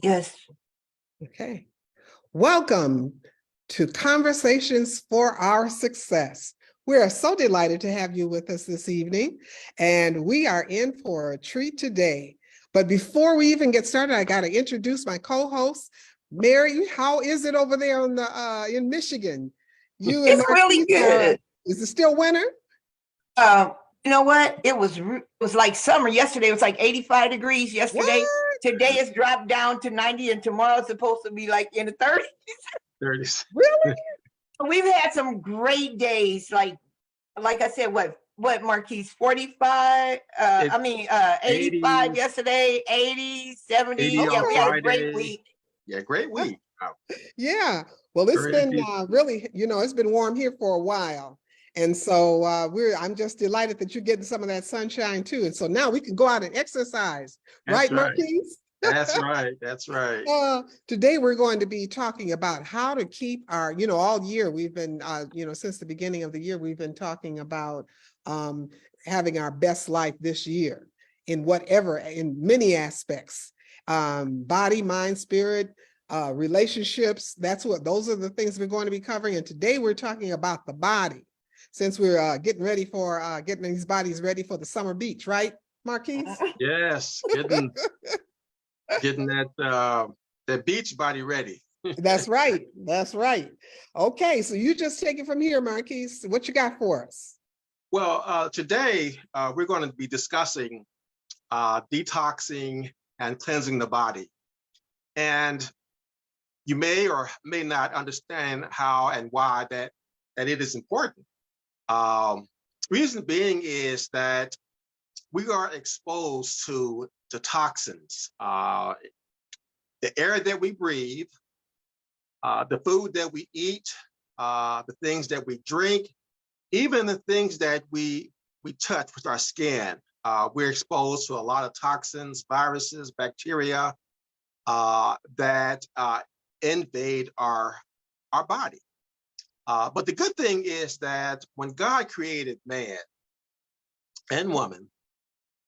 Yes. Okay. Welcome to Conversations for Our Success. We are so delighted to have you with us this evening, and we are in for a treat today. But before we even get started, I got to introduce my co-host, Mary. How is it over there in Michigan? You and It's really Marquis, good. is it still winter? You know what? It was like summer. Yesterday it was like 85 degrees yesterday. What? Today it's dropped down to 90, and tomorrow it's supposed to be like in the 30s. 30s. Really? We've had some great days. Like I said, what Marquis 45? 85 yesterday, 80, 70. 80 Yeah, on we had a Friday. great week. Yeah, great week. Wow. Yeah. Well, it's been really, it's been warm here for a while. And so I'm just delighted that you're getting some of that sunshine too. And so now we can go out and exercise, right, Marquis? That's right. That's right. Today we're going to be talking about how to keep our, all year we've been, since the beginning of the year, we've been talking about having our best life this year in many aspects, body, mind, spirit, relationships. Those are the things we're going to be covering. And today we're talking about the body, since we're getting ready for getting these bodies ready for the summer beach, right, Marquis? Yes, getting that beach body ready. That's right. That's right. Okay, so you just take it from here, Marquis. What you got for us? Well, today we're going to be discussing detoxing and cleansing the body. And you may or may not understand how and why that it is important. Reason being is that we are exposed to toxins. The air that we breathe, the food that we eat, the things that we drink, even the things that we touch with our skin. We're exposed to a lot of toxins, viruses, bacteria that invade our body. But the good thing is that when God created man and woman,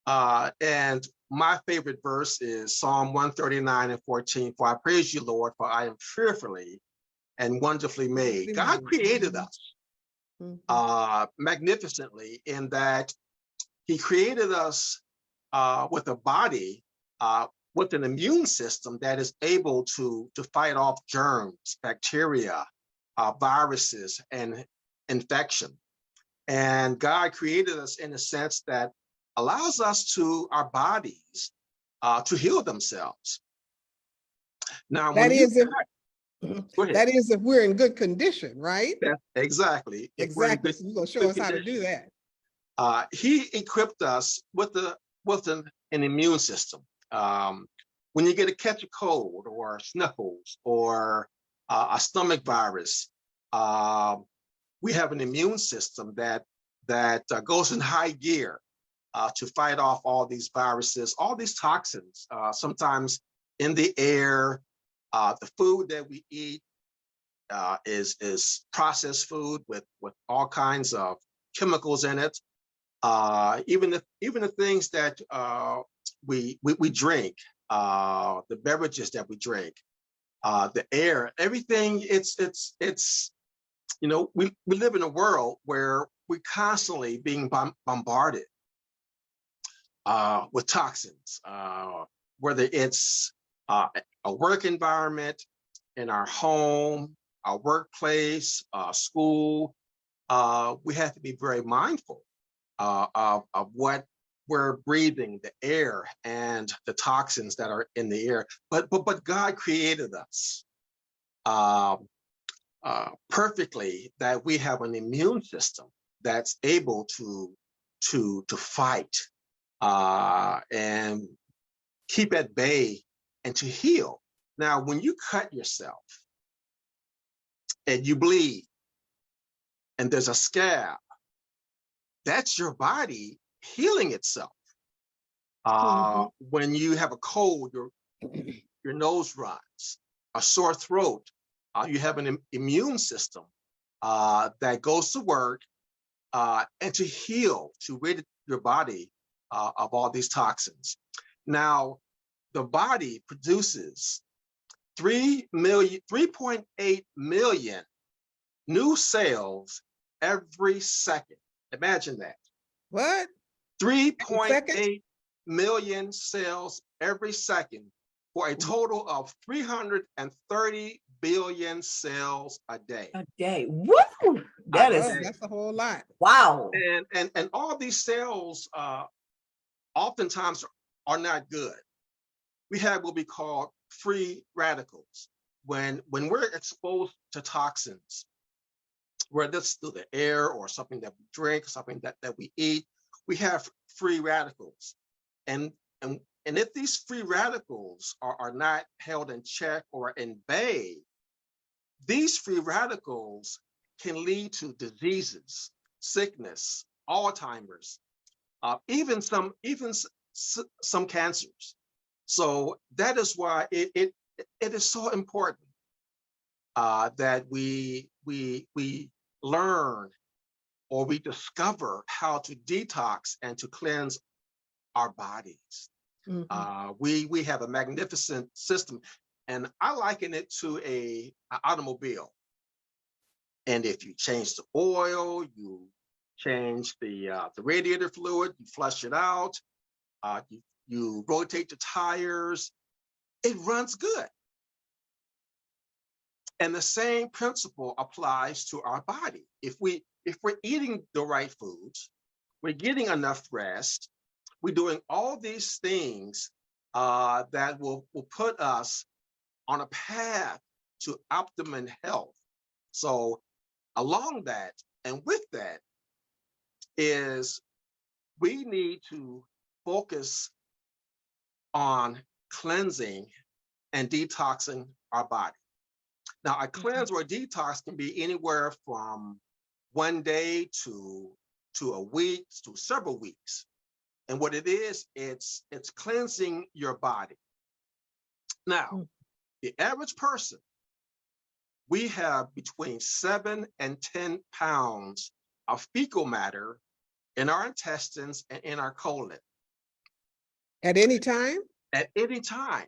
and my favorite verse is Psalm 139:14, "For I praise you, Lord, for I am fearfully and wonderfully made." God created us magnificently in that he created us with a body, with an immune system that is able to fight off germs, bacteria, viruses, and infection. And God created us in a sense that allows our bodies to heal themselves. Now, that is if we're in good condition, right? Exactly. Exactly. So you're going to show us how to do that. He equipped us with an immune system. When you catch a cold or sniffles or a stomach virus, we have an immune system that goes in high gear to fight off all these viruses, all these toxins, sometimes in the air. The food that we eat is processed food with all kinds of chemicals in it. Even the things that we drink, the beverages that we drink, the air, everything. It's we live in a world where we're constantly being bombarded with toxins, whether it's a work environment, in our home, our workplace, school. We have to be very mindful of what we're breathing, the air and the toxins that are in the air. But God created us perfectly, that we have an immune system that's able to fight and keep at bay and to heal. Now, when you cut yourself and you bleed and there's a scab, that's your body healing itself. When you have a cold, your nose runs, a sore throat, you have an immune system that goes to work and to heal, to rid your body of all these toxins. Now, the body produces 3.8 million new cells every second. Imagine that. What? Second? 3.8 million cells every second for a total of 330 billion cells a day. A day. Woo! That is, Whoa, that's a whole lot. wow. And all these cells oftentimes are not good. We have what we call free radicals. When we're exposed to toxins, whether it's through the air or something that we drink, something that we eat, we have free radicals. And if these free radicals are not held in check or in bay, these free radicals can lead to diseases, sickness, Alzheimer's, even some cancers. So that is why it is so important that we learn or we discover how to detox and to cleanse our bodies. We have a magnificent system, and I liken it to an automobile. And if you change the oil, you change the radiator fluid, you flush it out, you rotate the tires, it runs good. And the same principle applies to our body. If we're eating the right foods, we're getting enough rest, we're doing all these things that will put us on a path to optimum health. So along that and with that is we need to focus on cleansing and detoxing our body. Now, a cleanse or a detox can be anywhere from 1 day to a week to several weeks. And what it is, it's cleansing your body. Now, the average person, we have between 7 and 10 pounds of fecal matter in our intestines and in our colon. At any time? At any time.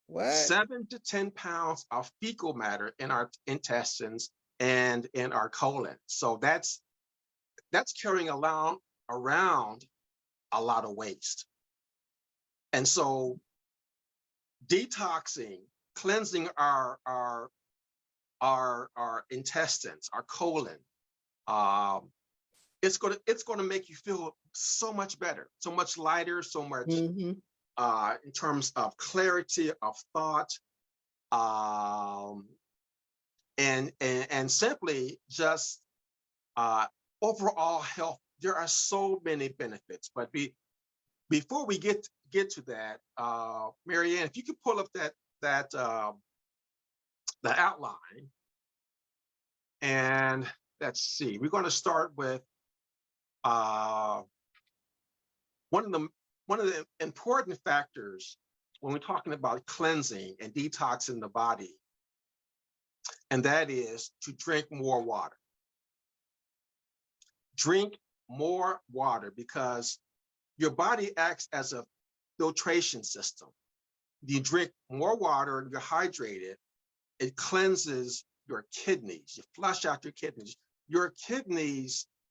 What? 7 to 10 pounds of fecal matter in our intestines and in our colon. So that's carrying around a lot of waste. And so detoxing, cleansing our intestines, our colon, it's gonna make you feel so much better, so much lighter, so much in terms of clarity of thought, and simply just overall health. There are so many benefits, but before we get to that, Marianne, if you could pull up the outline, and let's see, we're going to start with one of the important factors when we're talking about cleansing and detoxing the body, and that is to drink more water. Drink more water because your body acts as a filtration system. You drink more water and you're hydrated, it cleanses your kidneys. You flush out your kidneys.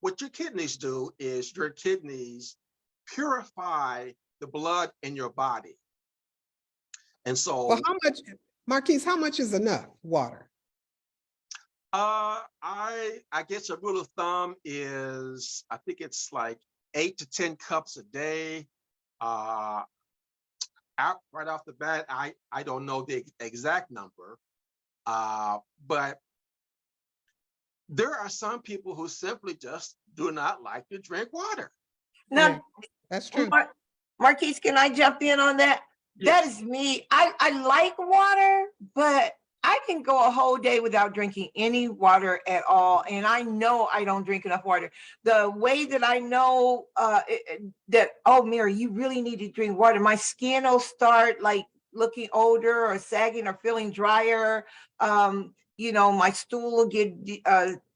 What your kidneys do is your kidneys purify the blood in your body. And so, well, how much, Marquis, how much is enough water? I guess a rule of thumb is, I think it's like 8 to 10 cups a day. Out right off the bat, I don't know the exact number, but there are some people who simply just do not like to drink water. Now, Yeah, that's true. Marquis, can I jump in on that? Yes. That is me. I like water, but I can go a whole day without drinking any water at all. And I know I don't drink enough water. The way that I know that, oh, Mary, you really need to drink water. My skin will start like looking older or sagging or feeling drier. my stool will get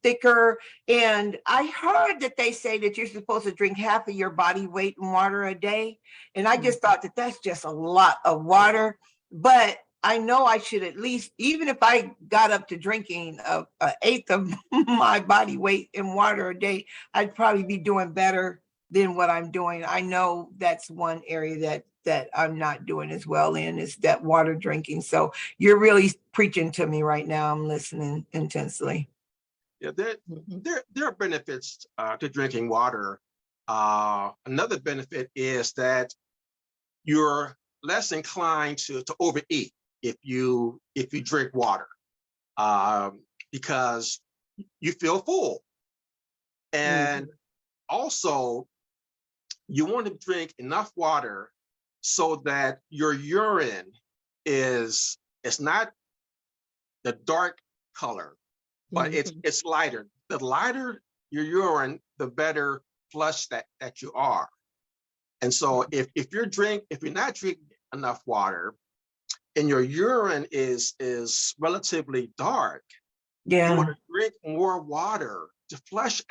thicker. And I heard that they say that you're supposed to drink half of your body weight in water a day. And I just thought that that's just a lot of water. But I know I should at least, even if I got up to drinking an eighth of my body weight in water a day, I'd probably be doing better than what I'm doing. I know that's one area that I'm not doing as well in, is that water drinking. So you're really preaching to me right now. I'm listening intensely. Yeah, there are benefits to drinking water. Another benefit is that you're less inclined to overeat if you drink water, because you feel full. And also, you want to drink enough water so that your urine is not the dark color, but it's lighter. The lighter your urine, the better flush that you are. And so if you're not drinking enough water and your urine is relatively dark, you want to drink more water to flush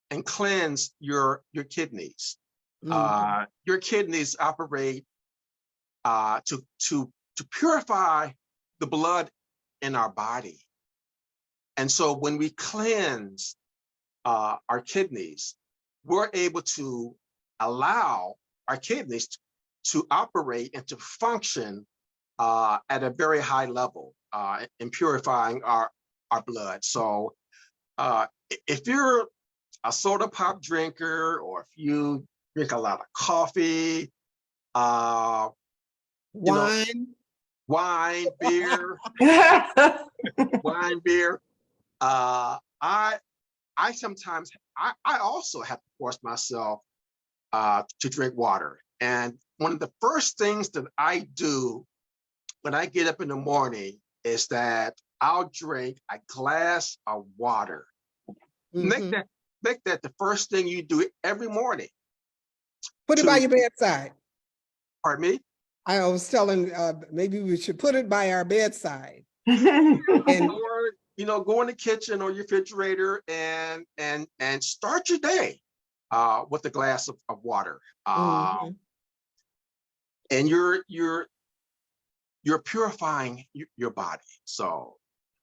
and cleanse your kidneys. Your kidneys operate to purify the blood in our body. And so when we cleanse our kidneys, we're able to allow our kidneys to operate and to function at a very high level in purifying our blood. So if you're a soda pop drinker, or if you drink a lot of coffee, wine, beer, wine, beer. I sometimes I also have to force myself to drink water. And one of the first things that I do when I get up in the morning is that I'll drink a glass of water. Make that the first thing you do every morning. Put it by your bedside. Pardon me? I was telling, maybe we should put it by our bedside. And go in the kitchen or your refrigerator and start your day with a glass of water. And you're purifying your body. So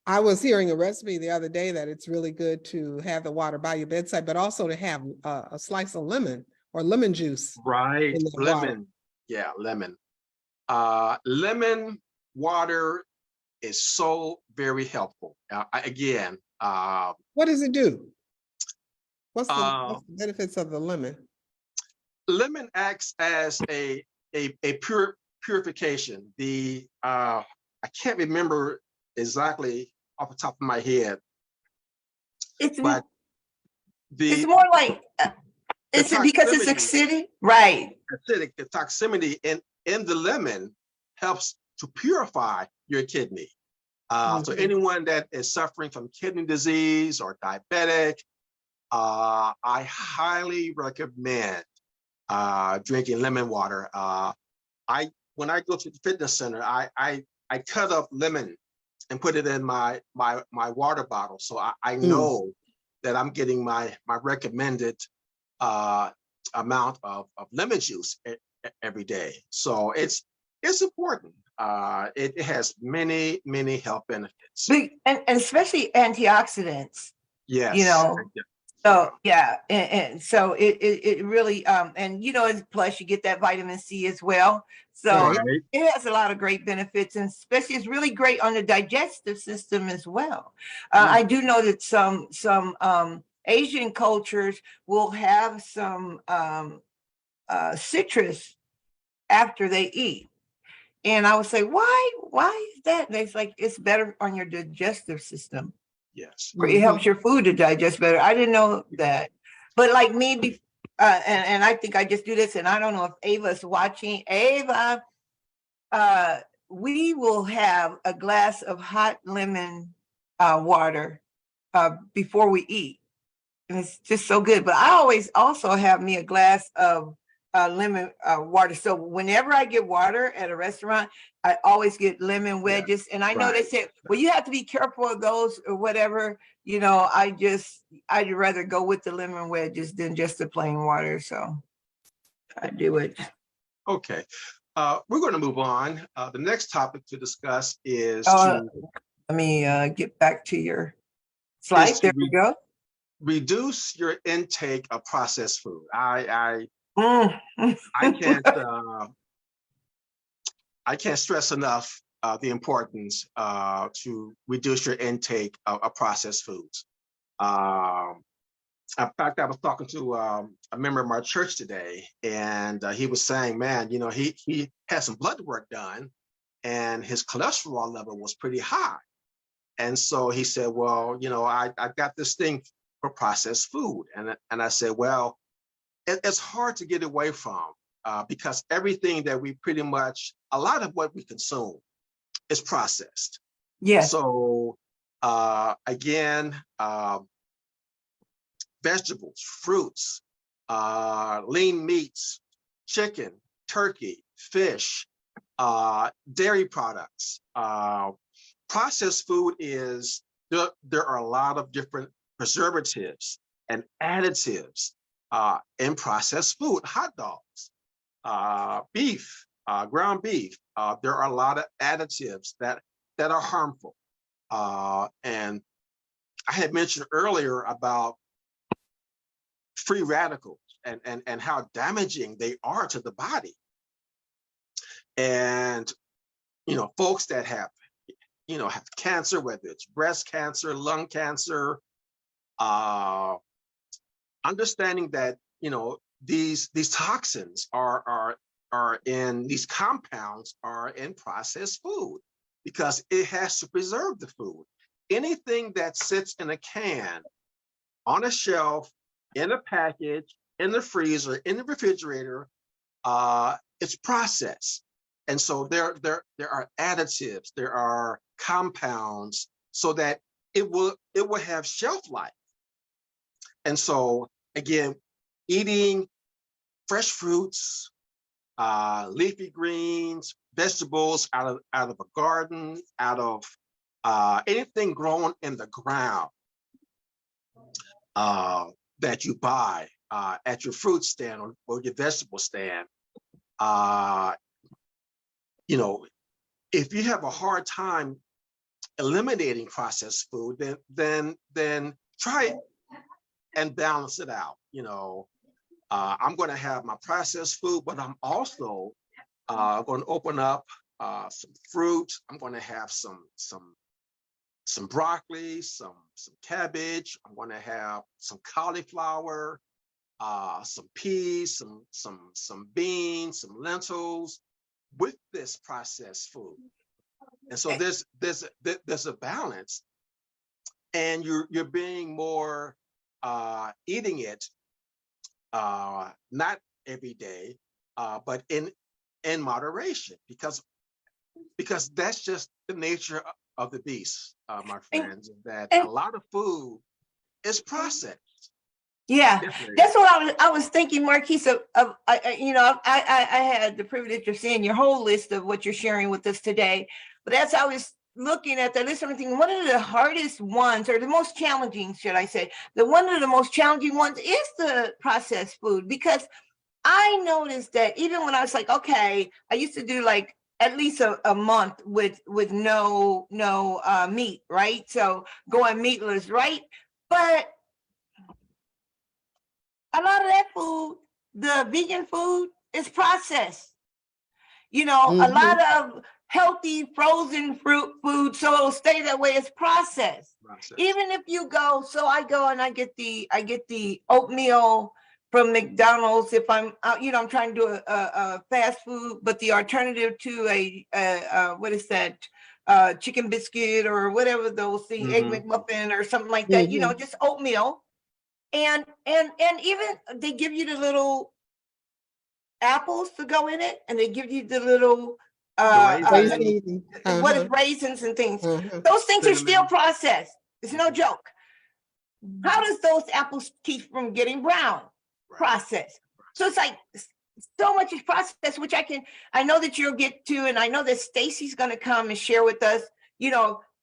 I was hearing a recipe the other day that it's really good to have the water by your bedside, but also to have a slice of lemon or lemon juice. Right, lemon. Yeah, lemon. Lemon water is so very helpful. Again, what does it do? What's the benefits of the lemon? Lemon acts as a purification. I can't remember exactly off the top of my head. It's more like, is it because it's acidic? Right. Acidic, the toxicity in the lemon helps to purify your kidney. So anyone that is suffering from kidney disease or diabetic, I highly recommend drinking lemon water. When I go to the fitness center, I cut up lemon and put it in my water bottle, so I know that I'm getting my recommended amount of lemon juice every day. So it's important. It has many health benefits, and especially antioxidants. Yes. So yeah, and so it really and plus you get that vitamin C as well. So it has a lot of great benefits, and especially it's really great on the digestive system as well. I do know that some Asian cultures will have some citrus after they eat. And I would say, why is that? And it's like, it's better on your digestive system. Yes. It helps your food to digest better. I didn't know that. But like me, and I think I just do this, and I don't know if Ava's watching. Ava, we will have a glass of hot lemon water before we eat. And it's just so good. But I always also have me a glass of lemon water. So whenever I get water at a restaurant, I always get lemon wedges. And I know they right. say, well, you have to be careful of those or whatever. You know, I'd rather go with the lemon wedges than just the plain water. So I do it. Okay. We're going to move on. The next topic to discuss Let me get back to your slide. is to There we go. reduce your intake of processed food. Mm. I can't I can't stress enough the importance to reduce your intake of processed foods. In fact, I was talking to a member of my church today, and he was saying, "Man, you know, he had some blood work done, and his cholesterol level was pretty high." And so he said, "Well, you know, I got this thing for processed food," and I said, "Well, it's hard to get away from because everything that we pretty much, a lot of what we consume is processed. Yes. So again." Vegetables, fruits, lean meats, chicken, turkey, fish, dairy products. Processed food is, there are a lot of different preservatives and additives in processed food. Hot dogs, beef, ground beef. There are a lot of additives that are harmful. And I had mentioned earlier about free radicals and how damaging they are to the body. And, you know, folks that have, you know, have cancer, whether it's breast cancer, lung cancer, understanding that, you know, these toxins are in, these compounds are in processed food because it has to preserve the food. Anything that sits in a can, on a shelf, in a package, in the freezer, in the refrigerator, it's processed. And so there are additives, there are compounds so that it will have shelf life. And so again, eating fresh fruits, leafy greens, vegetables out of a garden, out of anything grown in the ground that you buy at your fruit stand or your vegetable stand. You know, if you have a hard time eliminating processed food, then try it and balance it out. You know, I'm going to have my processed food, but I'm also going to open up some fruit. I'm going to have some broccoli, some cabbage. I'm going to have some cauliflower, some peas, some beans, some lentils with this processed food. And so there's a balance, and you're being more eating it not every day, but in moderation, because that's just the nature of the beast, my friends, that a lot of food is processed. Yeah, Yes, ma'am. that's what I was thinking, Marquis. You know, I had the privilege of seeing your whole list of what you're sharing with us today. But as I was looking at that list, I'm thinking one of the hardest ones, or the most challenging, should I say, one of the most challenging ones is the processed food, because I noticed that even when I was like, okay, I used to do like at least a month with no meat, right? So going meatless, right? But a lot of that food, the vegan food, is processed. You know, a lot of healthy frozen fruit food, so it'll stay that way, is processed. Even if you go, so I go and I get the oatmeal from McDonald's if I'm out, you know, I'm trying to do a fast food, but the alternative to a what is that? Chicken biscuit or whatever those things, egg McMuffin or something like that, you know, just oatmeal. And even they give you the little apples to go in it, and they give you the little what is raisins and things. Those things are still processed. It's no joke. How does those apples keep from getting brown? Processed. So it's like so much is processed, which I know that you'll get to, and I know that Stacy's going to come and share with us,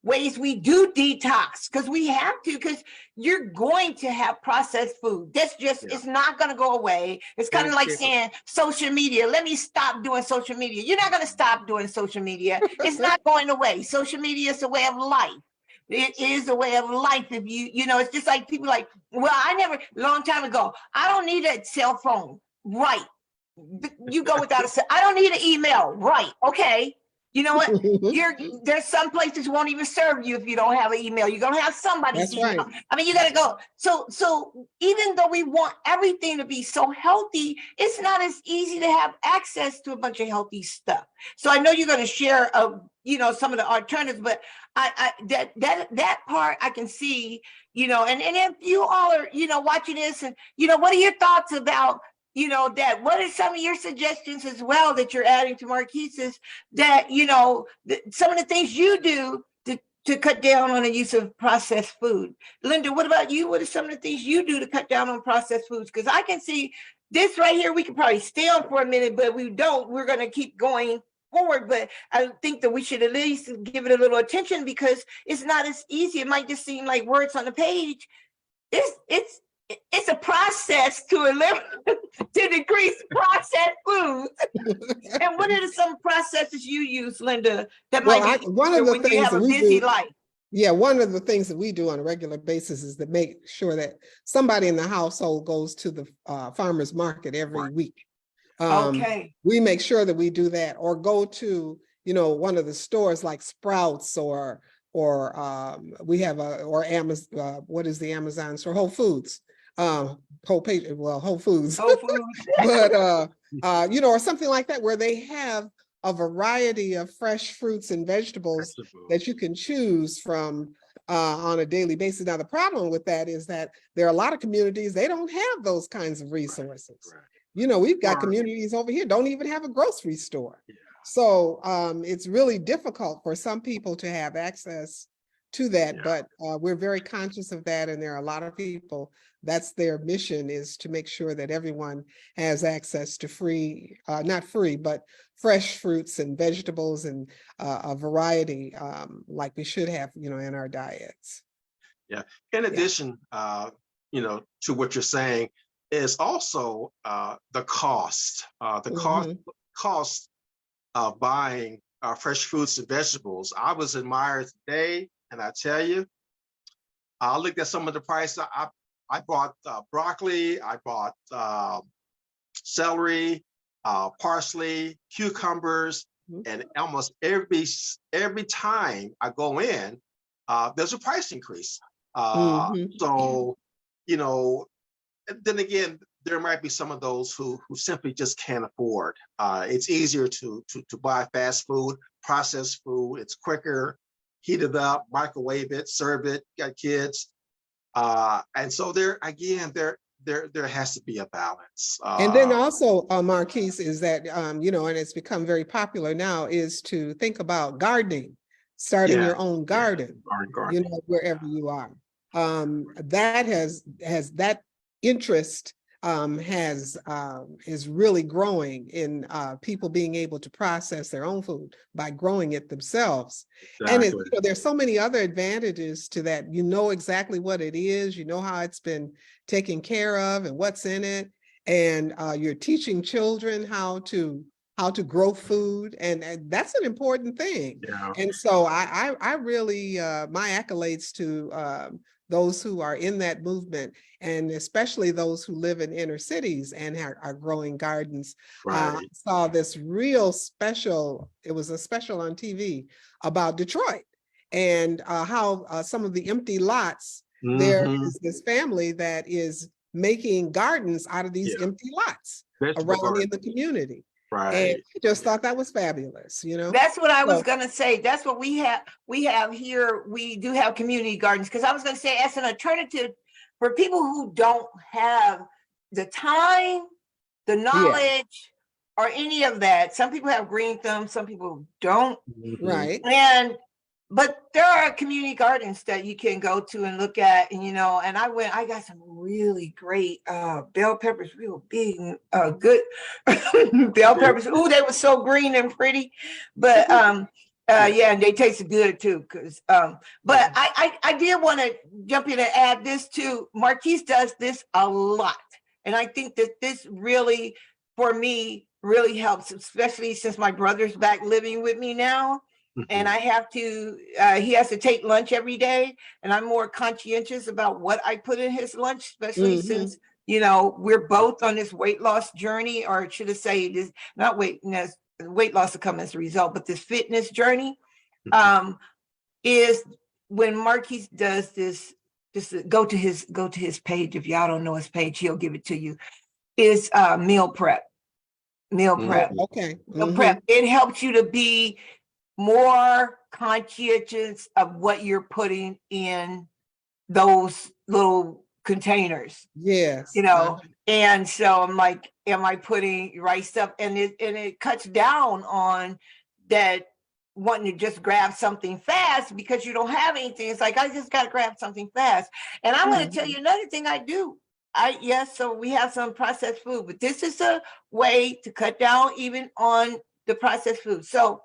ways we do detox, because we have to, because you're going to have processed food. That's just, it's not going to go away. It's kind of like saying social media. Let me stop doing social media. You're not going to stop doing social media. It's not going away. Social media is a way of life. It is a way of life. If it's just like people like, well, long time ago, I don't need a cell phone. Right. You go without I don't need an email. Right. Okay. You know what? There's some places won't even serve you if you don't have an email. You're gonna have somebody's That's email. right. I mean, you gotta go. So even though we want everything to be so healthy, it's not as easy to have access to a bunch of healthy stuff. So I know you're gonna share some of the alternatives, but I that part I can see, and if you all are, watching this, and what are your thoughts about that? What are some of your suggestions as well that you're adding to Marquise's, that some of the things you do to cut down on the use of processed food? Linda, what about you? What are some of the things you do to cut down on processed foods? Because I can see this right here, we could probably stay on for a minute, but we don't. We're going to keep going forward, but I think that we should at least give it a little attention, because it's not as easy. It might just seem like words on the page. It's a process to eliminate, to decrease processed foods. And what are some processes you use, Linda, that might be one of the when you things have that a we busy do, life? yeah, one of the things that we do on a regular basis is to make sure that somebody in the household goes to the farmer's market every week. Okay. We make sure that we do that, or go to, one of the stores like Sprouts, or we have or Amazon, what is the Amazon store? Whole Foods. Whole Foods. Whole Foods. But or something like that, where they have a variety of fresh fruits and vegetables that you can choose from on a daily basis. Now, the problem with that is that there are a lot of communities, they don't have those kinds of resources. Right. We've got communities over here don't even have a grocery store. Yeah. So it's really difficult for some people to have access to that, but we're very conscious of that. And there are a lot of people, that's their mission, is to make sure that everyone has access to not free, but fresh fruits and vegetables, and a variety like we should have, in our diets. Yeah. In addition, to what you're saying, is also the cost. Cost of buying fresh fruits and vegetables. I was in Myers today, and I tell you, I looked at some of the prices. I bought broccoli, I bought celery, parsley, cucumbers, and almost every time I go in, there's a price increase. So, then again, there might be some of those who simply just can't afford. It's easier to buy fast food, processed food. It's quicker, heat it up, microwave it, serve it. Got kids, and so there has to be a balance. And then also, Marquis, is that and it's become very popular now, is to think about gardening, starting your own garden, wherever you are. That that interest is really growing in people being able to process their own food by growing it themselves. Exactly. And there's so many other advantages to that. Exactly what it is, how it's been taken care of and what's in it, and you're teaching children how to grow food, and that's an important thing. Yeah. And so I really my accolades to those who are in that movement, and especially those who live in inner cities and are growing gardens. Right. I saw this real special, it was a special on TV about Detroit, and how some of the empty lots, there is this family that is making gardens out of these empty lots around in the community. Right. And I just thought that was fabulous, That's what I was gonna say. That's what we have here. We do have community gardens, because I was gonna say, as an alternative for people who don't have the time, the knowledge, or any of that. Some people have green thumbs, some people don't. Right. And but there are community gardens that you can go to and look at, and I got some really great bell peppers, real big, good bell peppers. Ooh, they were so green and pretty. But yeah, and they tasted good too. But I did want to jump in and add this too. Marquis does this a lot, and I think that this really, for me, really helps, especially since my brother's back living with me now. And I have to, he has to take lunch every day, and I'm more conscientious about what I put in his lunch, especially since, we're both on this weight loss journey, or should I say this, not weight loss will come as a result, but this fitness journey, is when Marquis does this, just go to his page. If y'all don't know his page, he'll give it to you. Is meal prep. Okay. Meal prep. It helps you to be more conscientious of what you're putting in those little containers. Yes. And so I'm like, am I putting right stuff? And it cuts down on that wanting to just grab something fast because you don't have anything. It's like, I just got to grab something fast. And I'm going to tell you another thing I do. So we have some processed food, but this is a way to cut down even on the processed food. So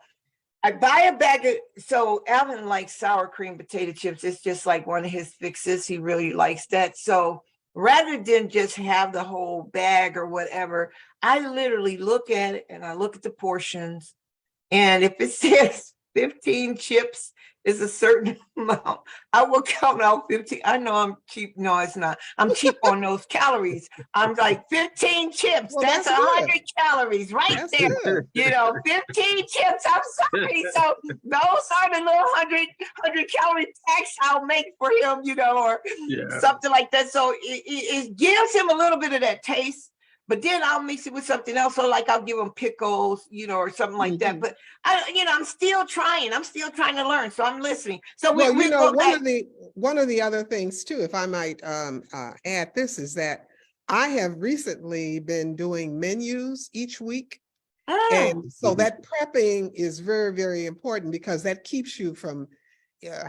I buy a bag of, so Alvin likes sour cream potato chips. It's just like one of his fixes. He really likes that. So rather than just have the whole bag or whatever, I literally look at it and I look at the portions. And if it says 15 chips is a certain amount, I will count out 15. I know I'm cheap. No, it's not. I'm cheap on those calories. I'm like 15 chips. Well, that's 100 calories right That's there. good. 15 chips. I'm sorry. So those are the little 100 calorie packs I'll make for him, or something like that. So it gives him a little bit of that taste. But then I'll mix it with something else. So like I'll give them pickles, or something like that. But I'm still trying. I'm still trying to learn. So I'm listening. So one of the other things too, if I might add this, is that I have recently been doing menus each week. And so that prepping is very, very important because that keeps you from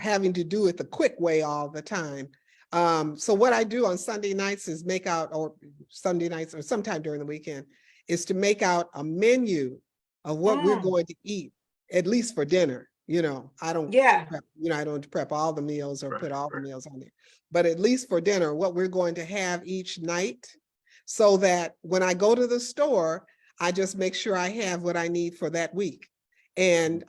having to do it the quick way all the time. So what I do on Sunday nights is or sometime during the weekend, is to make out a menu of what we're going to eat, at least for dinner. I don't prep, I don't prep all the meals or put all the meals on there, but at least for dinner, what we're going to have each night, so that when I go to the store, I just make sure I have what I need for that week. And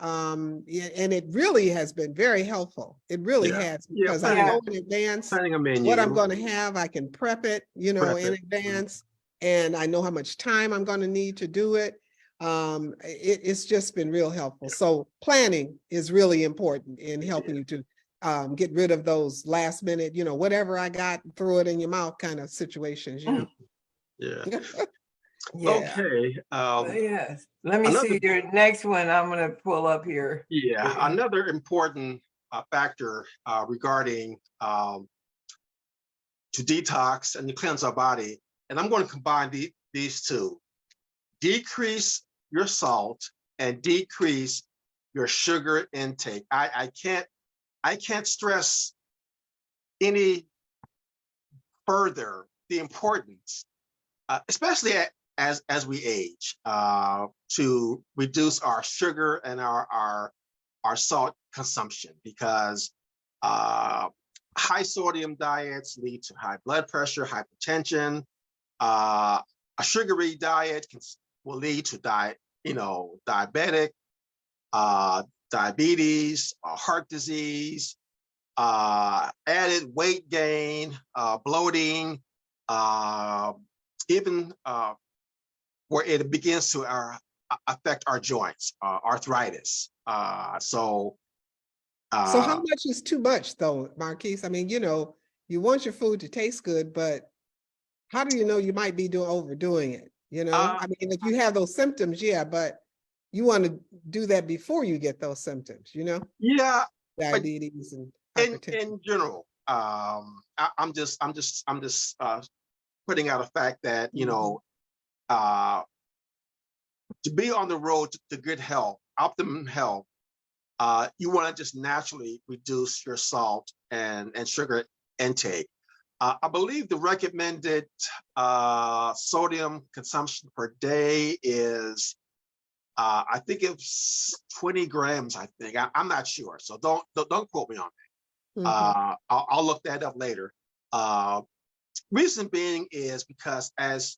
it really has been very helpful. It really has, because I know in advance what I'm going to have. I can prep it, in advance, and I know how much time I'm going to need to do it. It's just been real helpful. So planning is really important in helping you to get rid of those last minute, whatever I got, throw it in your mouth kind of situations, Yeah. Okay. Yes. Let me see your next one. I'm going to pull up here. Yeah. Another important factor regarding to detox and to cleanse our body, and I'm going to combine these two: decrease your salt and decrease your sugar intake. I can't stress any further the importance, especially as we age, to reduce our sugar and our salt consumption, because high sodium diets lead to high blood pressure, hypertension. A sugary diet will lead to diabetic, diabetes, heart disease, added weight gain, bloating, even where it begins to affect our joints, arthritis. So how much is too much though, Marquis? I mean, you want your food to taste good, but how do you know you might be overdoing it? I mean, if you have those symptoms, but you want to do that before you get those symptoms, Yeah. Diabetes and hypertension. In general, I'm just putting out a fact that, to be on the road to good health, optimum health, you want to just naturally reduce your salt and sugar intake. I believe the recommended sodium consumption per day is, I think it's 20 grams. I think I'm not sure, so don't quote me on that. I'll look that up later. Reason being is because as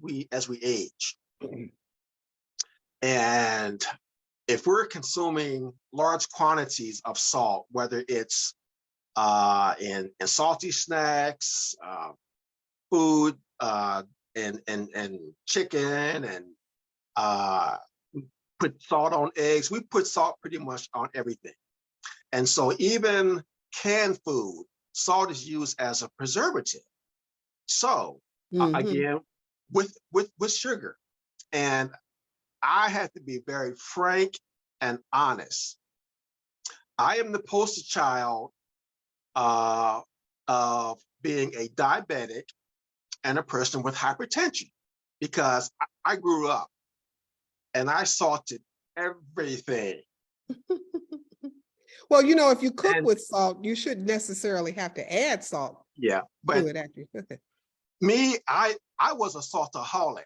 we age, and if we're consuming large quantities of salt, whether it's in salty snacks, food, and chicken, and put salt on eggs. We put salt pretty much on everything. And so even canned food, salt is used as a preservative. So again, with sugar. And I have to be very frank and honest. I am the poster child of being a diabetic and a person with hypertension, because I grew up and I salted everything. Well, you know, if you cook with salt, you shouldn't necessarily have to add salt. Yeah, but to it after you cook it. me, I was a saltaholic.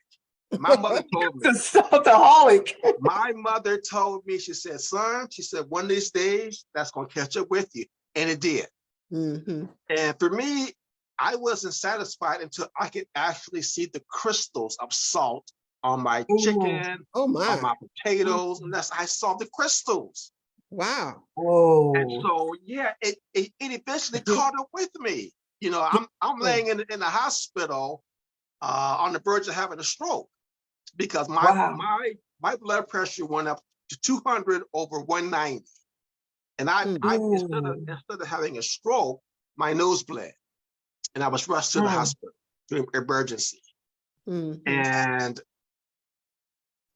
My mother told me. Saltaholic. My mother told me, she said, son, she said, one of these days that's going to catch up with you. And it did. And for me, I wasn't satisfied until I could actually see the crystals of salt on my chicken, on my potatoes, and I saw the crystals. Wow. And so, yeah, it eventually caught up with me. You know, I'm laying in the hospital on the verge of having a stroke, because my blood pressure went up to 200 over 190. And I instead of having a stroke, my nose bled, and I was rushed to the hospital to emergency. And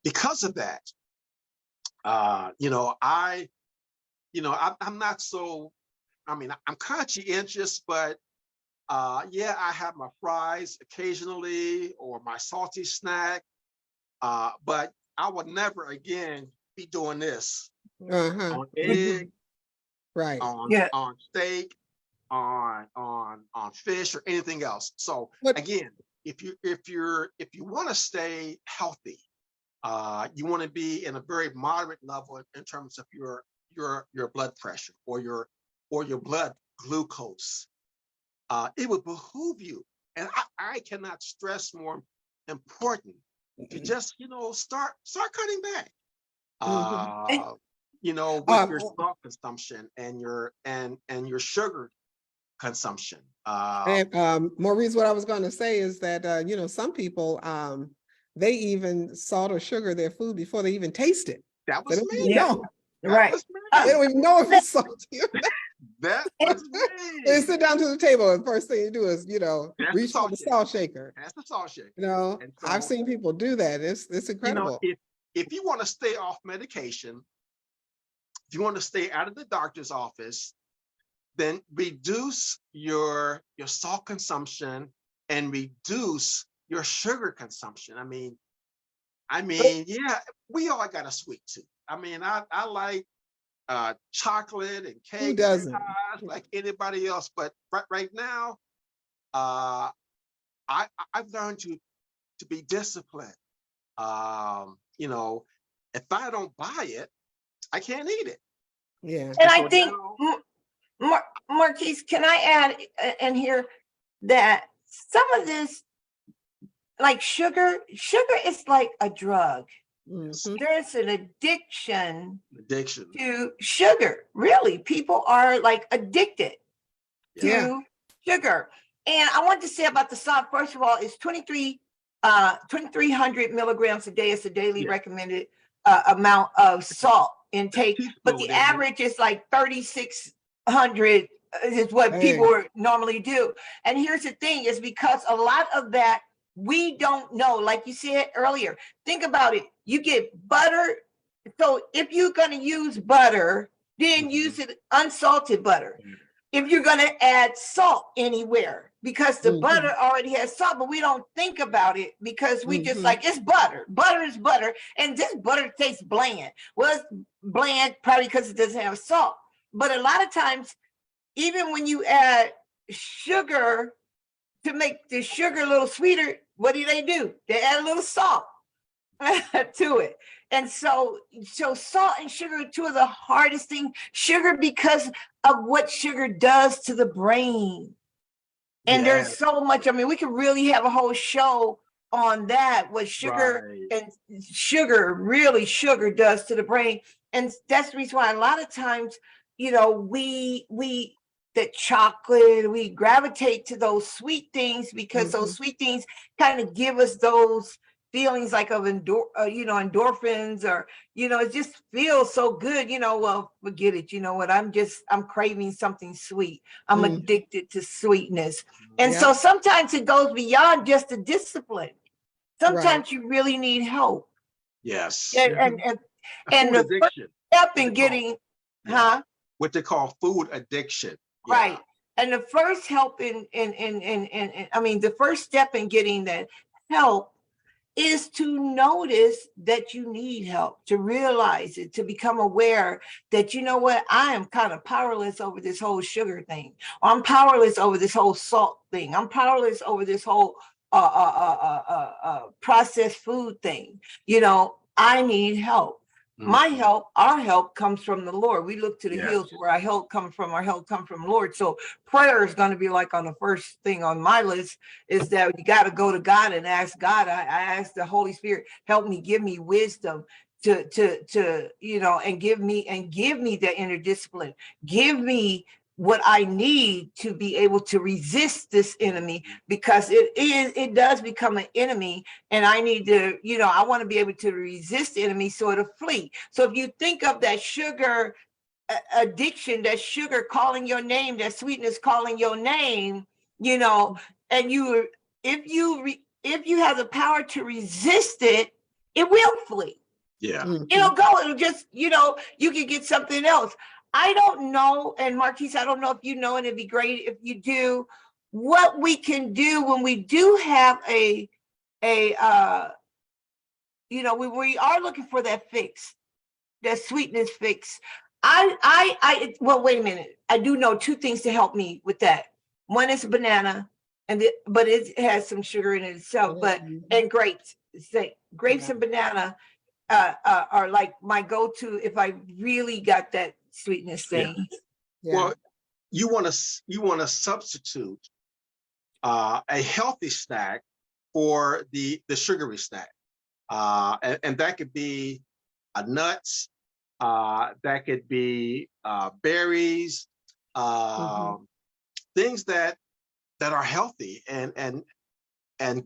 because of that, I'm not so, I'm conscientious, but yeah, I have my fries occasionally or my salty snack, but I would never again be doing this on egg, right? On steak, on fish or anything else. So again, if you want to stay healthy, you want to be in a very moderate level in terms of your blood pressure or your blood glucose. It would behoove you, and I cannot stress more important to just start cutting back. With your salt consumption and your sugar consumption. Maurice, what I was going to say is that some people they even salt or sugar their food before they even taste it. That was me. Right. They don't even know if it's salty or not. That was me. They sit down to the table and first thing you do is, reach for the salt shaker. That's the salt shaker. So I've seen people do that. It's incredible. If you want to stay off medication, if you want to stay out of the doctor's office, then reduce your salt consumption and reduce your sugar consumption. Yeah, we all got a sweet tooth. I like chocolate and cake. Who doesn't? Like anybody else, but right now, I've learned to be disciplined. If I don't buy it, I can't eat it. Yeah. And I think, Marquis, can I add in here that some of this, like sugar is like a drug. There's an addiction to sugar. Really, people are like addicted to sugar. And I want to say about the salt, first of all, it's 2,300 milligrams a day is the daily recommended amount of salt intake, but the average is like 3,600 is what people normally do. And here's the thing, is because a lot of that we don't know, like you said earlier. Think about it. You get butter. So if you're going to use butter, then use it unsalted butter. if you're going to add salt anywhere, because the butter Mhm. already has salt, but we don't think about it because we just Mhm. like, it's butter. Butter is butter. And this butter tastes bland. Well, it's bland probably because it doesn't have salt. But a lot of times, even when you add sugar to make the sugar a little sweeter, what do? They add a little salt to it. And so salt and sugar are two of the hardest things. Sugar, because of what sugar does to the brain. And Yeah, there's so much. I mean, we could really have a whole show on that, what sugar right. and sugar does to the brain. And that's the reason why a lot of times, we the chocolate, we gravitate to those sweet things because those Mhm. sweet things kind of give us those feelings like of endorphins, or it just feels so good. Well, forget it. You know what? I'm craving something sweet. I'm Mm. addicted to sweetness. And Yep. so sometimes it goes beyond just the discipline. Right. Sometimes you really need help. Yes. And Mhm. A and food the first addiction. step What in they call, getting, yeah, huh? what they call food addiction. Yeah. Right. And the first help I mean, the first step in getting that help is to notice that you need help, to realize it, to become aware that, you know what, I am kind of powerless over this whole sugar thing. I'm powerless over this whole salt thing. I'm powerless over this whole processed food thing. I need help. My Mhm. help, our help comes from the Lord. We look to the Yes. hills where our help comes from. Our help comes from the Lord. So prayer is going to be like on the first thing on my list, is that you got to go to God and ask God. I ask the Holy Spirit, help me, give me wisdom to and give me that inner discipline. Give me what I need to be able to resist this enemy, because it does become an enemy, and I need to, I want to be able to resist the enemy so it'll flee. So if you think of that sugar addiction, that sugar calling your name, that sweetness calling your name, you know, and if you have the power to resist it, it will flee. Yeah. It'll Mhm. go. It'll just, you can get something else. I don't know, and Marquis, I don't know if you know, and it'd be great if you do, what we can do when we do have a we are looking for that fix, that sweetness fix. Well, wait a minute. I do know two things to help me with that. One is banana, but it has some sugar in it itself. But Mhm. and grapes, grapes Yeah. and banana are like my go-to if I really got that sweetness Yeah. thing. Yeah. Well, you want to substitute a healthy snack for the sugary snack, and that could be nuts, that could be berries, Mhm. um, things that are healthy and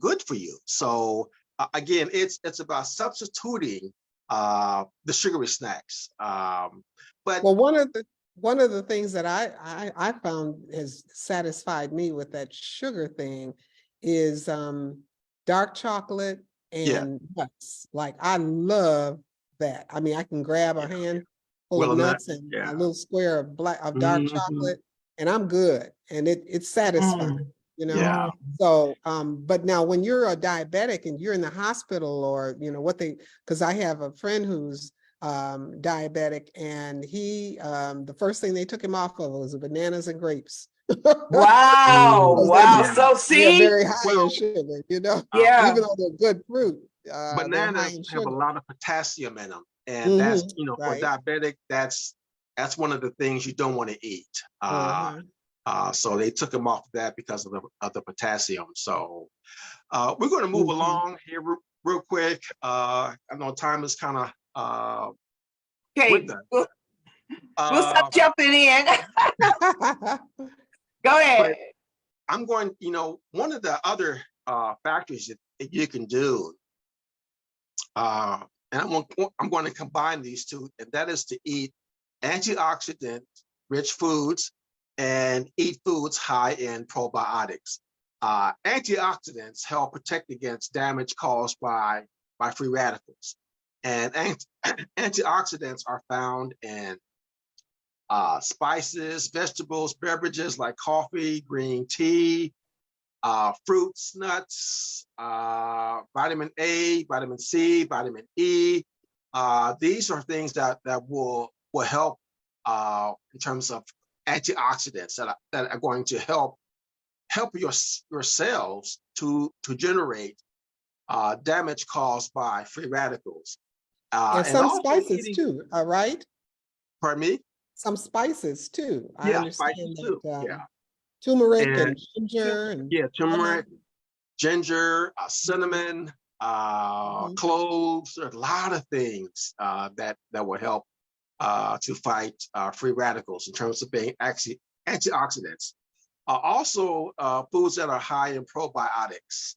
good for you. So again, it's about substituting the sugary snacks. But Well, one of the things that I found has satisfied me with that sugar thing is dark chocolate yeah, and nuts. Like I love that. I mean, I can grab a yeah, handful of willow nut, nuts and yeah. a little square of dark Hmm. chocolate, and I'm good. And it's satisfying, Mm, you know. Yeah, mm. So, but now when you're a diabetic and you're in the hospital, or because I have a friend who's diabetic, and he the first thing they took him off of was bananas and grapes. Wow, Because they're wow. yeah. So they're see, very high in Well, sugar, um, yeah. even though they're good fruit, they're high bananas in have a sugar. lot of potassium in them, and that's, Hmm. for Right. diabetic, that's one of the things you don't want to eat. Uh-huh. So they took him off that because of the potassium. So we're going to move Hmm. along here real quick. I know time is kind of with Okay, us. we'll stop Uh, jumping in. Go but ahead. I'm going, one of the other factors that you can do, uh, and I'm going to combine these two, and that is to eat antioxidant rich foods and eat foods high in probiotics. Antioxidants help protect against damage caused by free radicals, and antioxidants are found in spices, vegetables, beverages like coffee, green tea, fruits, nuts, vitamin A, vitamin C, vitamin E. These are things that will help in terms of antioxidants that are going to help your cells to generate damage caused by free radicals. And And some also spices eating, too, all right? pardon me? Some spices too. I Yeah, understand spices that too. Yeah. turmeric And and ginger and yeah, all turmeric, that. ginger, cinnamon, Mhm. cloves. There are a lot of things that will help to fight free radicals in terms of being actually antioxidants. Also, foods that are high in probiotics.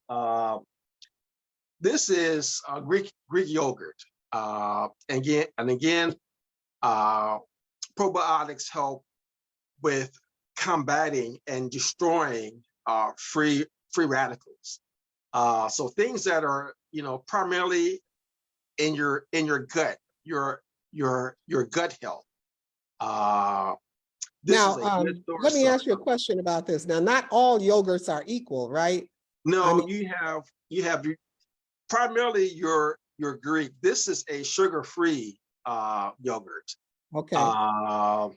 This is Greek yogurt. And again, probiotics help with combating and destroying free radicals. So things that are primarily in your gut, your gut health. This is Now, a good let source me of. ask you a question about this. Now, not all yogurts are equal, right? I No, mean, you have primarily your Greek. This is a sugar-free yogurt. okay. Uh,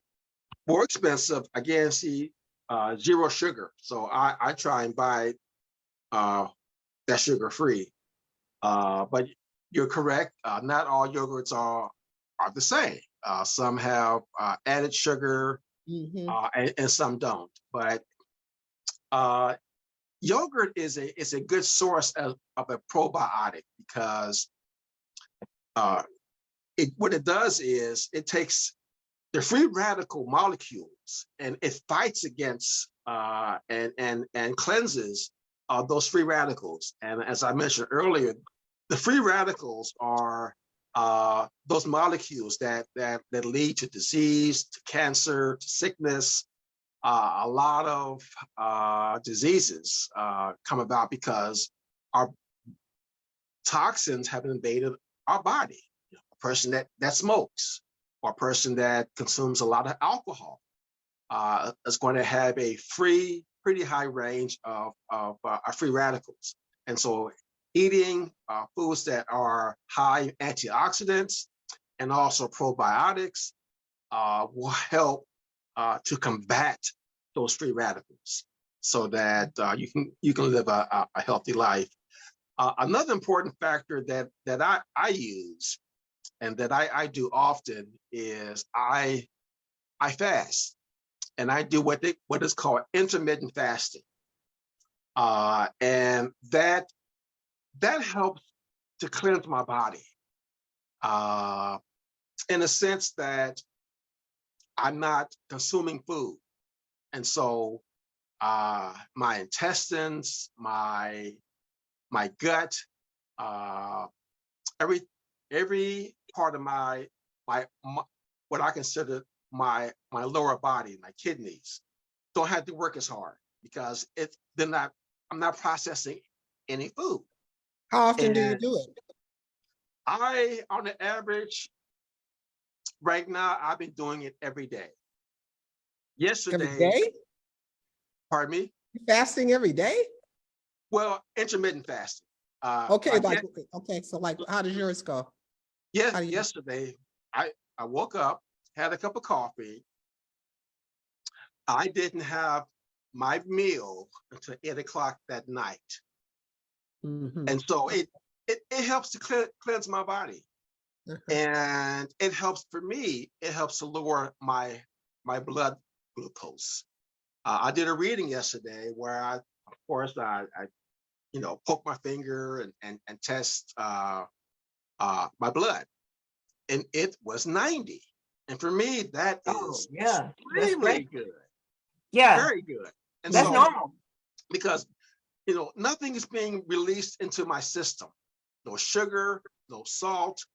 More expensive. Again, see, zero sugar. So I try and buy that sugar-free. But you're correct. Not all yogurts are the same. Some have added sugar, Hmm. and some don't. But uh, yogurt is a good source of a probiotic because what it does is it takes the free radical molecules and it fights against and cleanses those free radicals. And as I mentioned earlier, the free radicals are those molecules that lead to disease, to cancer, to sickness. A lot of diseases come about because our toxins have invaded our body. A person that smokes or a person that consumes a lot of alcohol is going to have a pretty high range of free radicals. And so eating foods that are high in antioxidants and also probiotics will help to combat those free radicals so that you can live a healthy life. Another important factor that I use and that I do often is I fast and I do what is called intermittent fasting, and that helps to cleanse my body uh, in a sense that I'm not consuming food, and so my intestines, my gut, uh, every part of my what I consider my lower body, my kidneys, don't have to work as hard because I'm not processing any food. How often do you And do it? I, on the average, right now, I've been doing it every day. Every Yesterday, day? pardon me. You fasting every day? Well, intermittent fasting. Okay, Like okay, so like how does yours go? How do you yesterday, I woke up, had a cup of coffee. I didn't have my meal until 8 o'clock that night. Mhm. And so it helps to cleanse my body. Uh-huh. And it helps for me, it helps to lower my blood glucose. I did a reading yesterday where of course, I poke my finger and test my blood, and it was 90. And for me, that Oh, is yeah, that's extremely great. good, Yeah, very good. And that's Mhm. so, normal. because nothing is being released into my system, no sugar, no salt,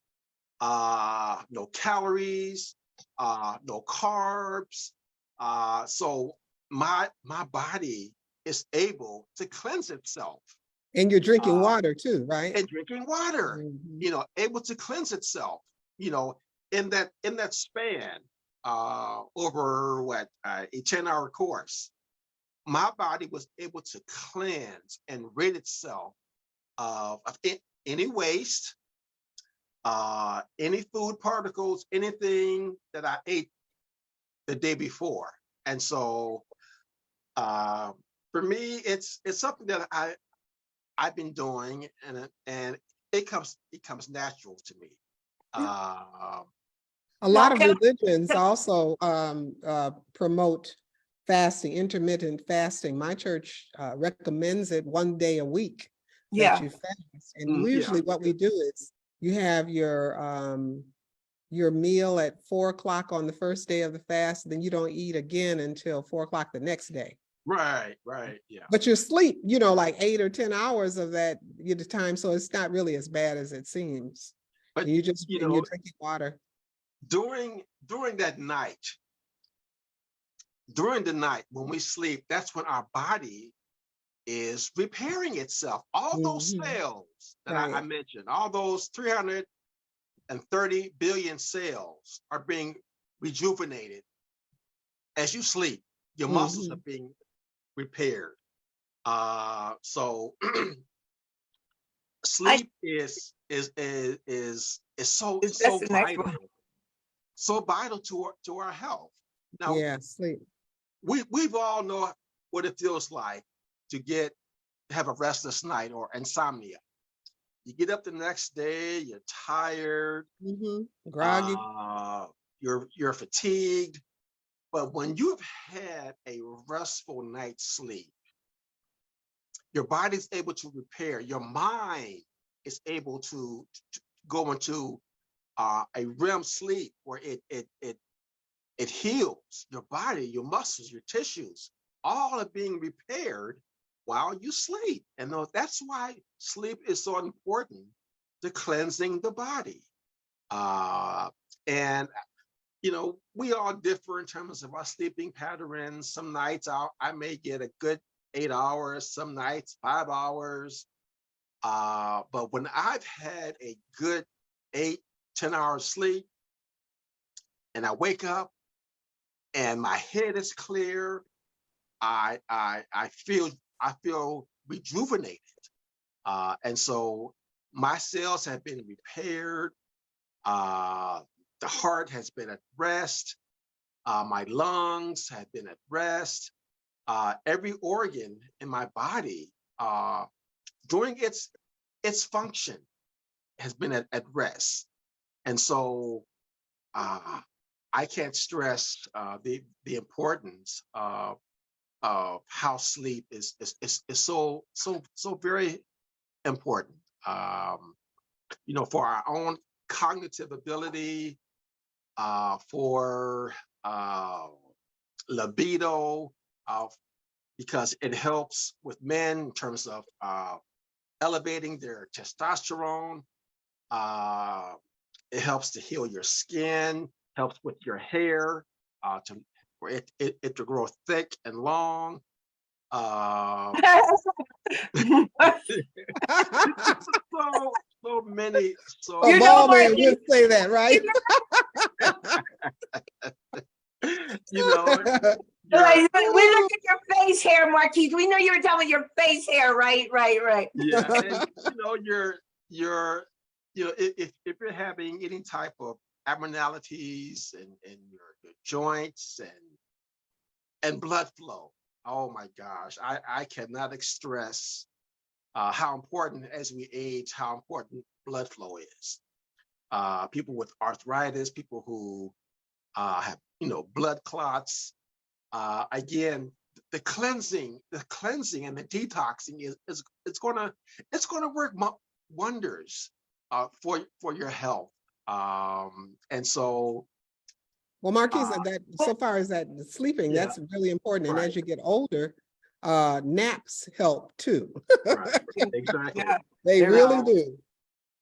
no calories, no carbs. So my body is able to cleanse itself, And you're drinking uh, water too, right? and drinking water, Mhm. able to cleanse itself, you know, in that span. over a 10-hour course, my body was able to cleanse and rid itself of any waste, any food particles, anything that I ate the day before. And so for me, it's something that I've been doing, and it comes natural to me. A lot of can I- religions also promote fasting, intermittent fasting. My church recommends it 1 day a week that Yeah. you fast. And Yeah. usually what we do is you have your meal at 4 o'clock on the first day of the fast, then you don't eat again until 4 o'clock the next day. Right, yeah. But you sleep, like 8 or 10 hours of that time, so it's not really as bad as it seems. But And you're drinking water. during that night, during the night when we sleep, that's when our body is repairing itself. All those cells that I Right. mentioned, all those 330 billion cells are being rejuvenated as you sleep. Your muscles are being repaired. So sleep is so That's the next vital, one. so vital to our health. Now, Yeah, sleep. we've all know what it feels like to have a restless night or insomnia. You get up the next day, you're tired, Groggy. you're fatigued. But when you've had a restful night's sleep, your body's able to repair. Your mind is able to go into a REM sleep where it heals your body, your muscles, your tissues, all are being repaired while you sleep. And that's why sleep is so important to cleansing the body. And we all differ in terms of our sleeping patterns. Some nights I may get a good 8 hours, some nights 5 hours. But when I've had a good 8-10 hours sleep and I wake up and my head is clear, I feel rejuvenated. And so my cells have been repaired. The heart has been at rest. My lungs have been at rest. Every organ in my body during its function has been at rest. And so I can't stress the importance of how sleep is so very important. For our own cognitive ability, for libido, because it helps with men in terms of elevating their testosterone. It helps to heal your skin, helps with your hair, for it to grow thick and long. So many. So A ball man would say that, right? Like, we look at your face hair, Marquis. We know you were telling your face hair, right? Yeah, and if you're having any type of abnormalities in your joints and blood flow, oh my gosh, I cannot express how important as we age, how important blood flow is. People with arthritis, people who have blood clots. Again, the cleansing and the detoxing is gonna work wonders for your health. And so, Well, Marquis, that so far as that sleeping, Yeah. that's really important. And Right. as you get older, naps help too. right, exactly. Yeah. They They're really Now, do.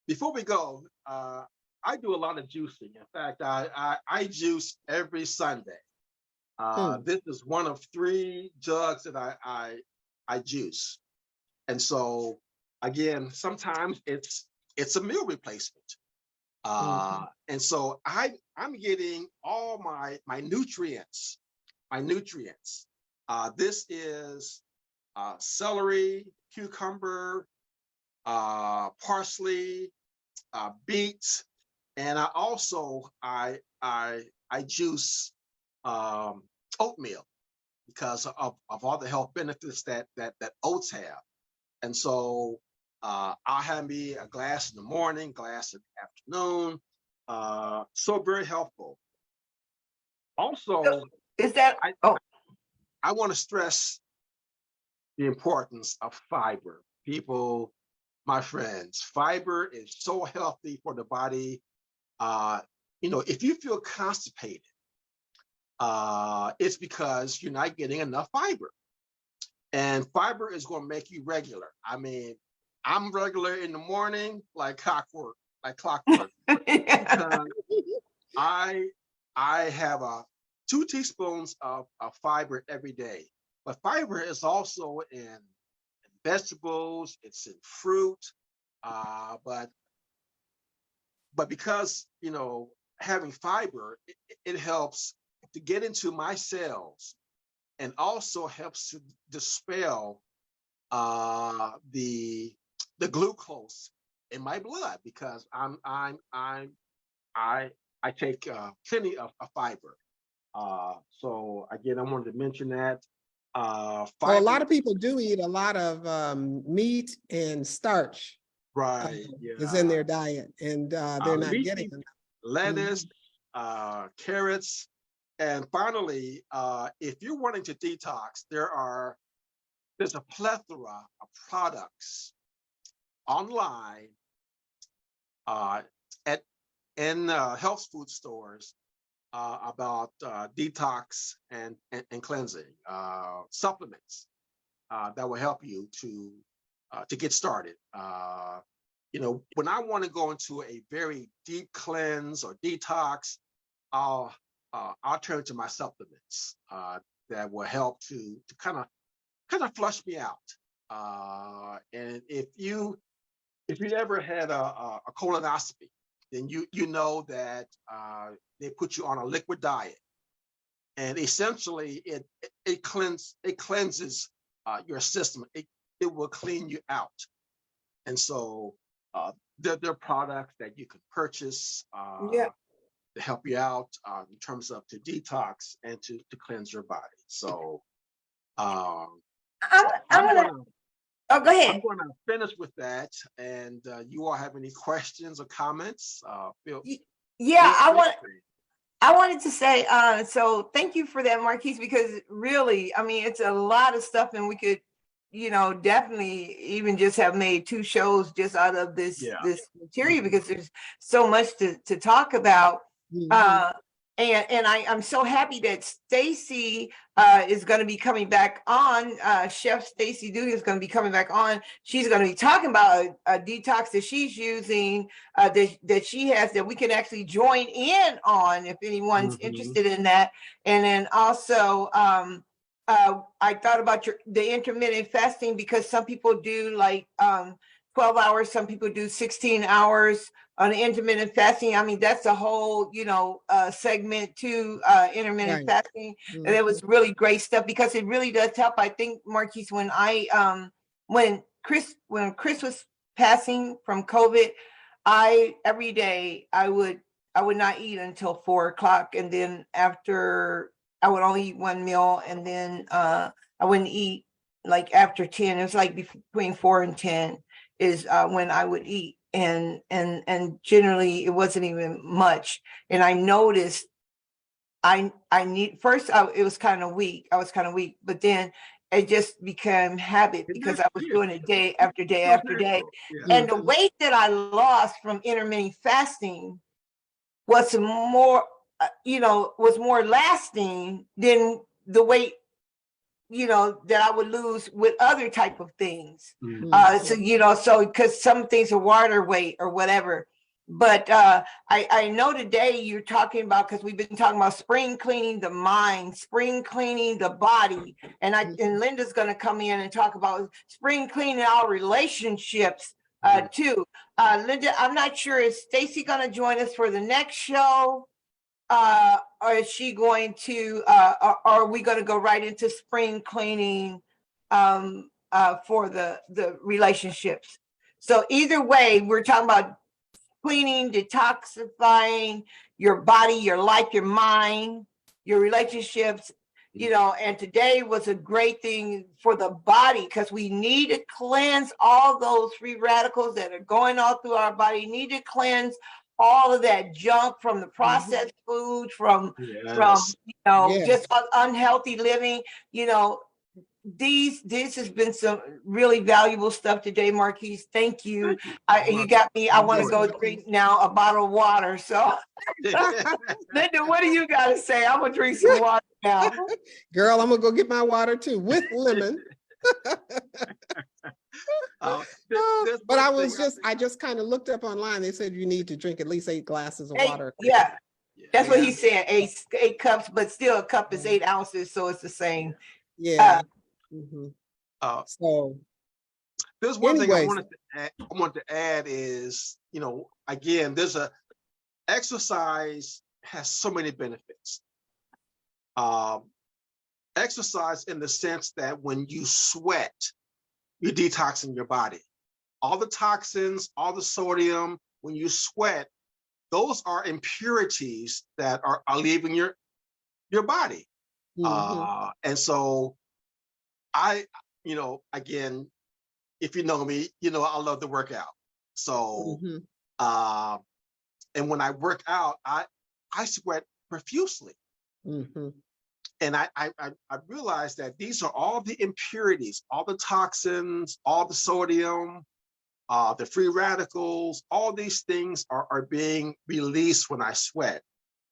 before we go, I do a lot of juicing. In fact, I juice every Sunday. This is one of 3 jugs that I juice. And so again, sometimes it's a meal replacement. And so I'm getting all my nutrients, this is celery, cucumber, parsley, beets, and I also I juice oatmeal because of all the health benefits that oats have. And so I'll have me a glass in the morning, glass in the afternoon. So very helpful. Also, Is that, I, oh, I want to stress the importance of fiber. People, my friends, fiber is so healthy for the body. If you feel constipated, it's because you're not getting enough fiber. And fiber is going to make you regular. I mean, I'm regular in the morning like clockwork, because I have 2 teaspoons of fiber every day. But fiber is also in vegetables, it's in fruit, but because having fiber, it helps to get into my cells and also helps to dispel the glucose in my blood because I take plenty of fiber. So again, I wanted to mention that. So Fiber, a lot of people do eat a lot of meat and starch right? is in Yeah. their diet, and they're not getting Leafy enough. lettuce, carrots, and finally, if you're wanting to detox, there's a plethora of products online at in health food stores about detox and cleansing supplements that will help you to get started. When I want to go into a very deep cleanse or detox, I'll turn to my supplements that will help to kind of flush me out. And if you ever had a colonoscopy, then you know that they put you on a liquid diet, and essentially it cleanses your system. It will clean you out, and so there are products that you can purchase yeah, to help you out in terms of to detox and to cleanse your body. So I I'm want to, gonna oh, go I'm ahead. going to finish with that. And you all have any questions or comments? Yeah, Feel free. I wanted to say, so thank you for that, Marquise, because really, I mean, it's a lot of stuff, and we could, definitely even just have made 2 shows just out of this Yeah. material because there's so much to talk about. Mhm. Uh, and I'm so happy that Stacy is going to be coming back on. Chef Stacy Duty is going to be coming back on. She's going to be talking about a detox that she's using that she has that we can actually join in on if anyone's Mhm. interested in that. And then also, I thought about the intermittent fasting because some people do like 12 hours, some people do 16 hours on intermittent fasting. I mean, that's a whole, segment to intermittent Right. fasting. And it Mhm. was really great stuff because it really does help. I think, Marquise, when Chris was passing from COVID, every day I would not eat until 4 o'clock. And then after I would only eat 1 meal, and then I wouldn't eat like after 10. It was like between 4 and 10 is when I would eat. And generally it wasn't even much. And I noticed I need first it was kind of weak. I was kind of weak, but then it just became habit And because that's I was good. doing it day after day So after day. natural. Yeah. And the Mhm. weight that I lost from intermittent fasting was more, was more lasting than the weight, that I would lose with other type of things. Mhm. Mhm. So because some things are water weight or whatever. But I know today you're talking about, because we've been talking about spring cleaning the mind, spring cleaning the body, and Mhm. Linda's going to come in and talk about spring cleaning our relationships Two, Linda, I'm not sure, is Stacy gonna join us for the next show? Or is she going to, or are we gonna go right into spring cleaning for the relationships? So either way, we're talking about cleaning, detoxifying your body, your life, your mind, your relationships, you know, and today was a great thing for the body because we need to cleanse all those free radicals that are going all through our body, need to cleanse all of that junk from the processed food, from Yes. you know, Yes. just unhealthy living, you know. This has been some really valuable stuff today, Marquis. Thank you. You got me. I want to go drink now a bottle of water. So, Linda, what do you got to say? I'm gonna drink some water now. Girl, I'm gonna go get my water too with lemon. But I just kind of looked up online. They said you need to drink at least 8 glasses of water. Yeah, that's what he's saying. 8 cups, but still a cup is 8 ounces, so it's the same. Yeah. So there's one thing I wanted to add is, you know, again, exercise has so many benefits. Exercise in the sense that when you sweat, you're detoxing your body. All the toxins, all the sodium, when you sweat, those are impurities that are leaving your body. And so you know, again, if you know me, you know, I love to work out. So, and when I work out, I sweat profusely. And I realized that these are all the impurities, all the toxins, all the sodium, the free radicals, all these things are being released when I sweat.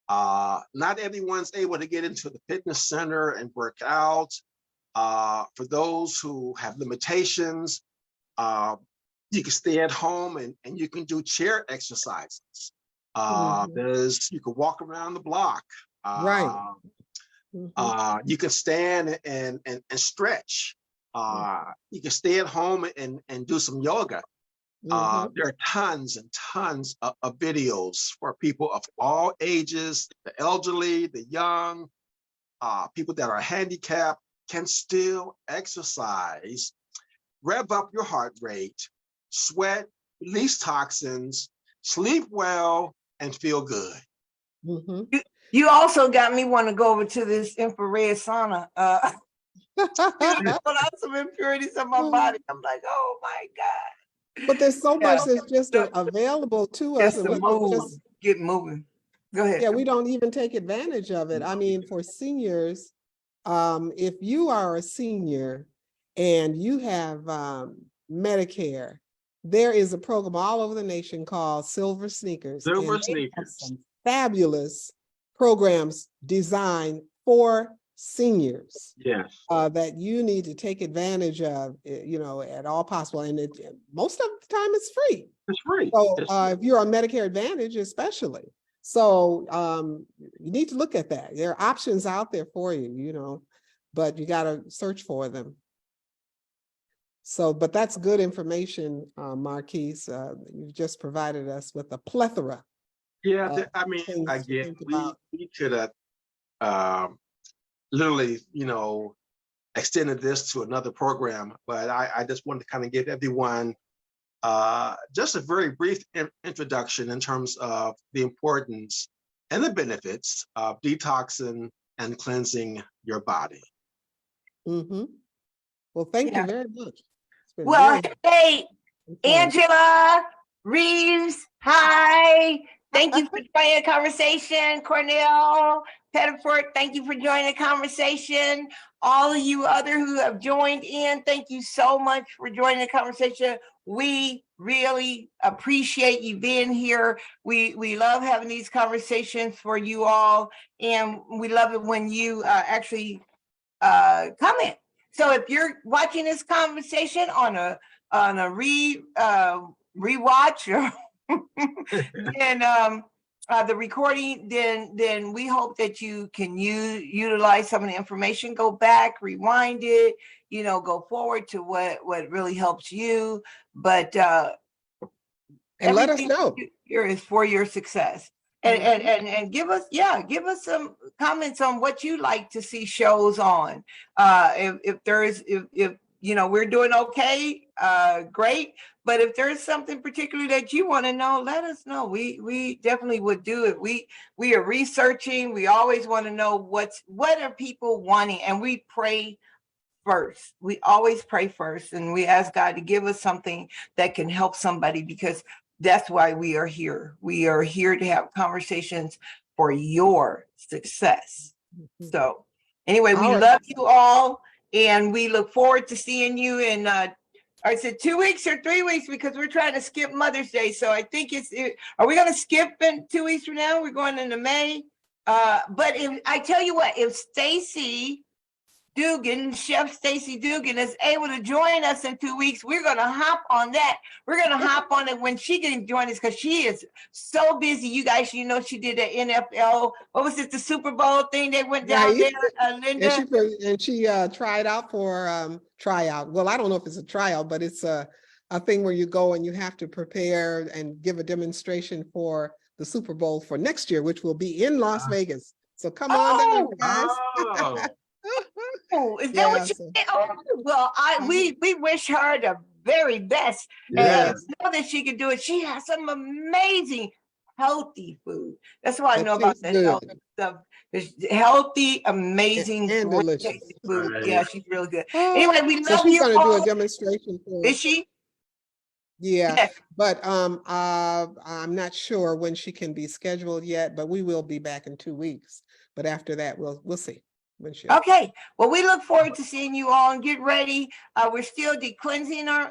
Not everyone's able to get into the fitness center and work out. For those who have limitations, you can stay at home and you can do chair exercises. You can walk around the block. Right. You can stand and stretch. You can stay at home and do some yoga. There are tons and tons of videos for people of all ages, the elderly, the young, people that are handicapped can still exercise, rev up your heart rate, sweat, release toxins, sleep well, and feel good. You also got me want to go over to this infrared sauna. Put out some impurities in my body. I'm like, oh my God. But there's so much that's just available to us. And we just get moving. Go ahead. Yeah, we don't even take advantage of it. I mean, for seniors, if you are a senior and you have Medicare, there is a program all over the nation called Silver Sneakers. Silver Sneakers. Some fabulous programs designed for seniors. Yes. That you need to take advantage of, you know, at all possible. And most of the time it's free. It's free. So if you're on Medicare Advantage, especially. So you need to look at that. There are options out there for you, you know, but you got to search for them. So, but that's good information, Marquis. You've just provided us with a plethora. Yeah, I mean, again, we could have literally, you know, extended this to another program, but I just wanted to kind of give everyone just a very brief introduction in terms of the importance and the benefits of detoxing and cleansing your body. Well, thank you very much. Well, hey, Angela Reeves, hi. Thank you for joining the conversation. Cornell Pettiford, thank you for joining the conversation. All of you other who have joined in, thank you so much for joining the conversation. We really appreciate you being here. We love having these conversations for you all, and we love it when you actually comment. So if you're watching this conversation on a rewatch or then the recording, then we hope that you can utilize some of the information, go back, rewind it, you know, go forward to what really helps you. But And let us everything know. here is for your success. And give us, give us some comments on what you like to see shows on. If there is, if you know we're doing okay, great. But if there's something particular that you want to know, let us know. We definitely would do it. We are researching. We always want to know what are people wanting, and we pray first. We always pray first, and we ask God to give us something that can help somebody, because that's why we are here. We are here to have conversations for your success. So anyway, we All right. love you all, and we look forward to seeing you in I said 2 weeks or 3 weeks, because we're trying to skip Mother's Day. So I think are we going to skip in 2 weeks from now? We're going into May. But if I tell you what, if Stacy Dugan, Chef Stacy Dugan, is able to join us in 2 weeks, we're going to hop on that. We're going to hop on it when she can join us, because she is so busy. You guys, you know, she did the NFL. What was it? The Super Bowl thing. They went down Right. there, Linda. And she tried out for tryout. Well, I don't know if it's a tryout, but it's a thing where you go and you have to prepare and give a demonstration for the Super Bowl for next year, which will be in Las Vegas. So come on down, Oh, guys. Oh, oh, is that Yeah, what you so- think? Oh, well, we wish her the very best. And Yes. know that she can do it. She has some amazing healthy food. That's what I That know about tastes the good healthy stuff. There's healthy, amazing, and great delicious. tasty food. right. Yeah, she's real good. Anyway, we So love she's you going to do a all. demonstration for, Is she? yeah, Yes. but I'm not sure when she can be scheduled yet, but we will be back in 2 weeks. But after that, we'll see when she. Okay. Well, we look forward to seeing you all, and get ready. We're still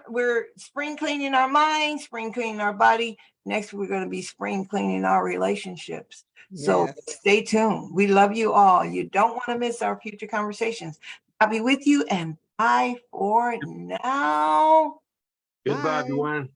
we're spring cleaning our mind, spring cleaning our body. Next, we're going to be spring cleaning our relationships. So Yes. stay tuned. We love you all. You don't want to miss our future conversations. I'll be with you, and bye for now. Goodbye, Bye. everyone.